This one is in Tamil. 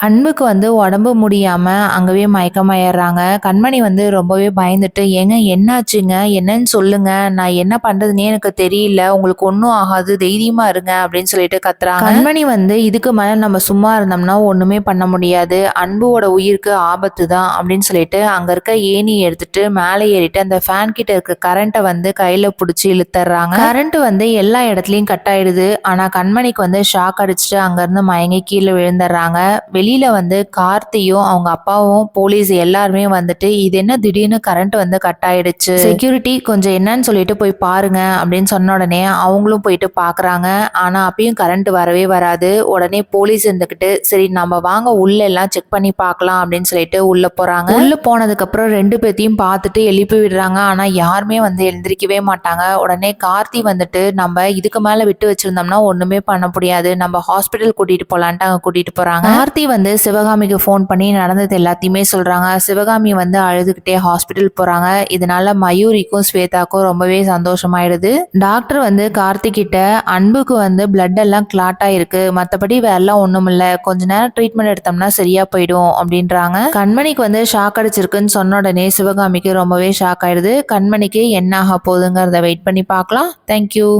அன்புக்கு வந்து உடம்பு முடியாம அங்கவே மயக்கமாயிடுறாங்க. கண்மணி வந்து ரொம்பவே பயந்துட்டு, "ஏங்க என்னாச்சுங்க? என்னன்னு சொல்லுங்க. நான் என்ன பண்றதுன்னே எனக்கு தெரியல. உங்களுக்கு ஒண்ணும் ஆகாது. தைரியமா இருங்க." அப்படின்னு சொல்லிட்டு கத்துறாங்க. கண்மணி வந்து இதுக்கு மேல நம்ம சும்மா இருந்தோம்னா ஒண்ணுமே பண்ண முடியாது. அன்புவோட உயிருக்கு ஆபத்து தான் அப்படின்னு சொல்லிட்டு அங்க இருக்க ஏணிய எடுத்துட்டு மேலே ஏறிட்டு அந்த ஃபேன் கிட்ட இருக்க கரண்ட்ட வந்து கையில புடிச்சு இழுத்துறாங்க. கரண்ட் வந்து எல்லா இடத்துலயும் கட் ஆயிடுது. ஆனா கண்மணிக்கு வந்து ஷாக் அடிச்சுட்டு அங்க இருந்து மயங்கி கீழே விழுந்துடுறாங்க. வெளியில வந்து கார்த்தியும் அவங்க அப்பாவும் போலீஸ் எல்லாருமே வந்துட்டு இது என்ன திடீர்னு கரண்ட் வந்து கட் ஆயிடுச்சு, செக்யூரிட்டி கொஞ்சம் என்னன்னு சொல்லிட்டு போய் பாருங்க அப்படின்னு சொன்ன உடனே அவங்களும் போயிட்டு பாக்குறாங்க. ஆனா அப்பயும் கரண்ட் வரவே வராது. உடனே போலீஸ் இருந்துகிட்டு சரி நம்ம வாங்க உள்ள எல்லாம் செக் பண்ணி பார்க்கலாம் அப்படின்னு சொல்லிட்டு உள்ள போறாங்க. உள்ள போனதுக்கு அப்புறம் ரெண்டு பேத்தையும் பார்த்துட்டு எழுப்பி விடுறாங்க. ஆனா யாருமே வந்து எழுந்திருக்கவே மாட்டாங்க. உடனே கார்த்தி வந்துட்டு நம்ம இதுக்கு மேல விட்டு வச்சிருந்தோம்னா ஒண்ணுமே பண்ண முடியாது, நம்ம ஹாஸ்பிட்டல் கூட்டிட்டு போலான்ட்டு அங்க கூட்டிட்டு போறாங்க. கார்த்தி வந்து சிவகாமிக்கு ஃபோன் பண்ணி நடந்தது எல்லாத்தையுமே சொல்றாங்க. சிவகாமி வந்து அழுதுகிட்டே ஹாஸ்பிட்டல் போறாங்க. இதனால மயூரிக்கும் ஸ்வேதாக்கும் ரொம்பவே சந்தோஷமாயிடுது. டாக்டர் வந்து கார்த்திக் கிட்ட அன்புக்கு வந்து பிளட் எல்லாம் கிளாட் ஆயிருக்கு, மத்தபடி வேறெல்லாம் ஒண்ணும் இல்ல, கொஞ்ச நேரம் ட்ரீட்மெண்ட் எடுத்தோம்னா சரியா போயிடும் அப்படின்றாங்க. கண்மணிக்கு வந்து ஷாக் அடிச்சிருக்குன்னு சொன்ன உடனே சிவகாமிக்கு ரொம்பவே ஷாக் ஆயிடுது. கண்மணிக்கு என்ன ஆக போகுதுங்கிறத வெயிட் பண்ணி பார்க்கலாம். தேங்க்யூ.